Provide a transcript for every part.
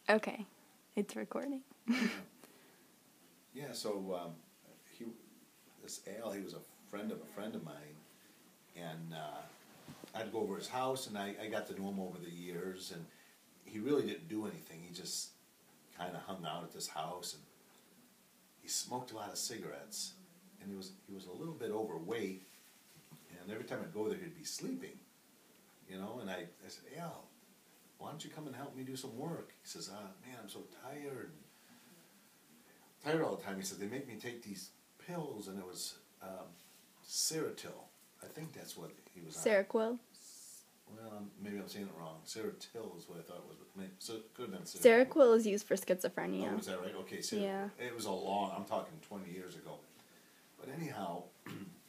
Okay. It's recording. Yeah, so this Al, he was a friend of mine, and I'd go over his house, and I got to know him over the years, and he really didn't do anything. He just kind of hung out at this house, and he smoked a lot of cigarettes, and he was a little bit overweight, and every time I'd go there, he'd be sleeping, and I said, Al, why don't you come and help me do some work? He says, man, I'm so tired all the time. He said, they make me take these pills, and it was Serotil. I think that's what he was on. Seroquel? Well, maybe I'm saying it wrong. Serotil is what I thought it was, but so it could have been Seroquel. Seroquel is used for schizophrenia. Oh, is that right? Okay, so yeah. It was I'm talking 20 years ago. But anyhow...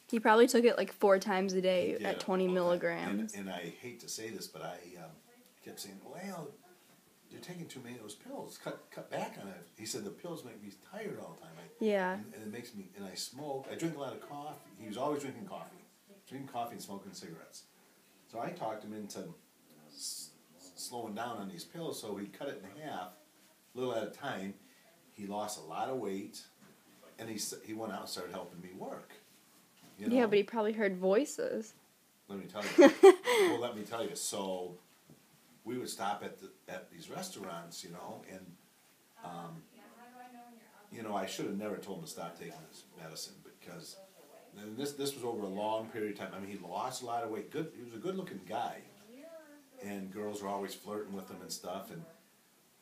He probably took it like 4 times a day at 20 milligrams. And I hate to say this, but I kept saying, well, you're taking too many of those pills. Cut back on it. He said the pills make me tired all the time. Yeah. And it makes me, and I smoke. I drink a lot of coffee. He was always drinking coffee and smoking cigarettes. So I talked him into slowing down on these pills, so he cut it in half, a little at a time. He lost a lot of weight, and he went out and started helping me work. Yeah, but he probably heard voices. Let me tell you. Well, let me tell you. So we would stop at these restaurants, and I should have never told him to stop taking his medicine, because this was over a long period of time. I mean, he lost a lot of weight. He was a good-looking guy, and girls were always flirting with him and stuff. And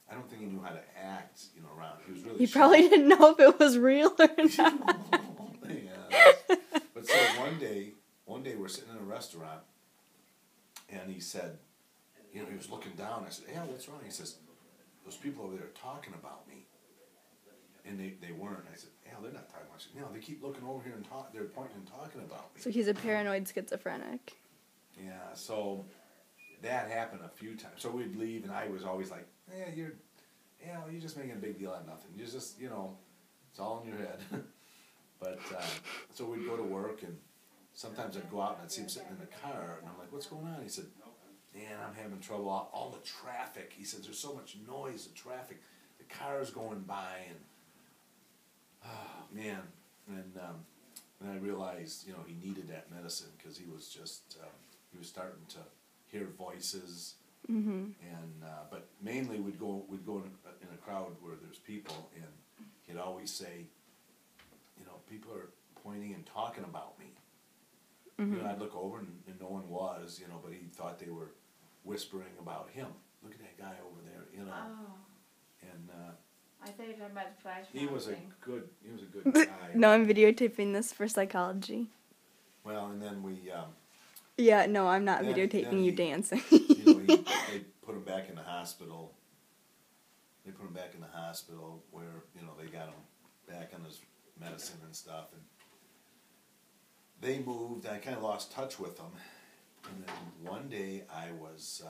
I don't think he knew how to act, around. He was really. He probably didn't know if it was real or not. Yeah. But so one day we're sitting in a restaurant, and he said, he was looking down. I said, "Yeah, what's wrong?" He says, "Those people over there are talking about me." And they weren't. I said, "Yeah, they're not talking about you. No, they keep looking over here and they're pointing and talking about me." So he's a paranoid schizophrenic. Yeah, so that happened a few times. So we'd leave, and I was always like, you're just making a big deal out of nothing. You're just, it's all in your head." But, so we'd go to work, and sometimes I'd go out and I'd see him sitting in the car, and I'm like, "What's going on?" He said, "Man, I'm having trouble. All the traffic." He said, "There's so much noise, the traffic, the cars going by, and, oh, man." And I realized, he needed that medicine, because he was just, he was starting to hear voices. Mm-hmm. And, but mainly we'd go in a crowd where there's people, and he'd always say, "People are pointing and talking about me." Mm-hmm. I'd look over, and no one was, but he thought they were whispering about him. "Look at that guy over there," Oh. And I thought you were talking about the flash he was thing. he was a good guy. No, I'm videotaping this for psychology. Well, and then we. Yeah, no, I'm not then videotaping you dancing. They put him back in the hospital. They put him back in the hospital where they got him back on his medicine and stuff, and they moved. I kind of lost touch with them, and then one day I was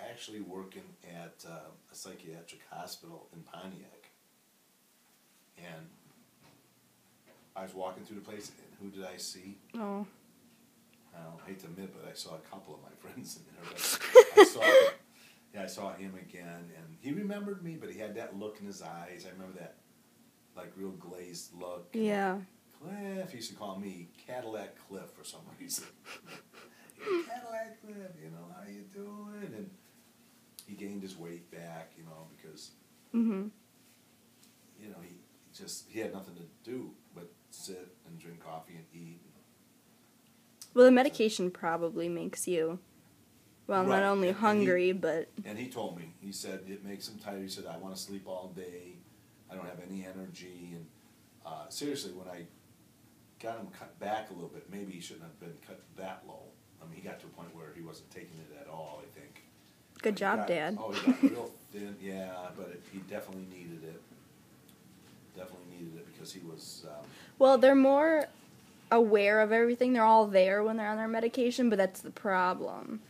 actually working at a psychiatric hospital in Pontiac, and I was walking through the place, and who did I see? Oh. I hate to admit, but I saw a couple of my friends in there. But I saw him again, and he remembered me, but he had that look in his eyes. I remember that, real glazed look. Yeah. Cliff, he used to call me Cadillac Cliff for some reason. Cadillac Cliff, how you doing? And he gained his weight back, because, Mm-hmm. he had nothing to do but sit and drink coffee and eat. Well, the medication probably makes you, not only hungry, but... And he told me, he said, it makes him tired. He said, "I want to sleep all day. I don't have any energy." And seriously, when I got him cut back a little bit, maybe he shouldn't have been cut that low. I mean, he got to a point where he wasn't taking it at all, I think. Good job, Dad. Oh, he got real thin, yeah, but he definitely needed it. Definitely needed it, because he was... Well, they're more aware of everything. They're all there when they're on their medication, but that's the problem,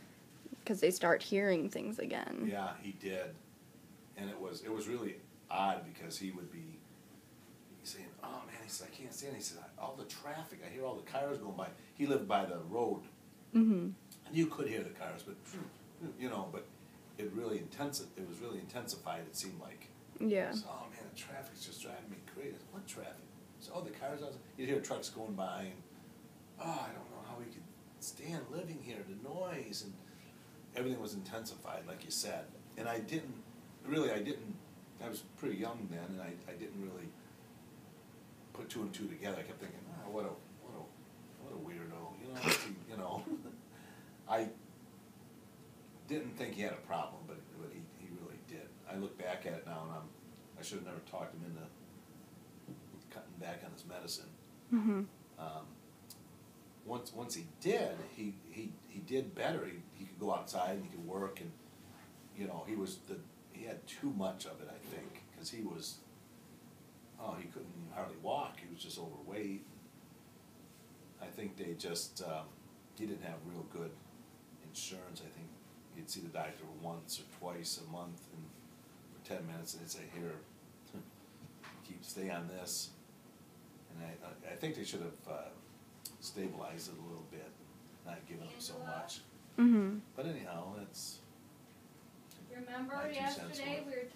because they start hearing things again. Yeah, he did. And it was really odd, because he would be saying, "Oh, man," he said, "I can't stand it." He said, "All the traffic, I hear all the cars going by." He lived by the road. Mm-hmm. And you could hear the cars, but, but it was really intensified, it seemed like. Yeah. So, oh man, the traffic's just driving me crazy. What traffic? So, oh, the cars outside. You'd hear trucks going by, and oh, I don't know how we could stand living here, the noise, and everything was intensified, like you said. And I was pretty young then, and I didn't really put two and two together. I kept thinking, oh, what a weirdo, you know. I didn't think he had a problem, but he really did. I look back at it now, and I should have never talked him into cutting back on his medicine. Mm-hmm. Once he did, he did better. He could go outside and he could work, and you know he had too much of it, I think, because he couldn't hardly walk. He was just overweight. I think they just he didn't have real good insurance. I think you'd see the doctor once or twice a month and for 10 minutes, and they'd say, "Here, stay on this." And I think they should have stabilized it a little bit, not giving him so much. Mm-hmm. But anyhow, that's Remember my 2 cents yesterday worth. we were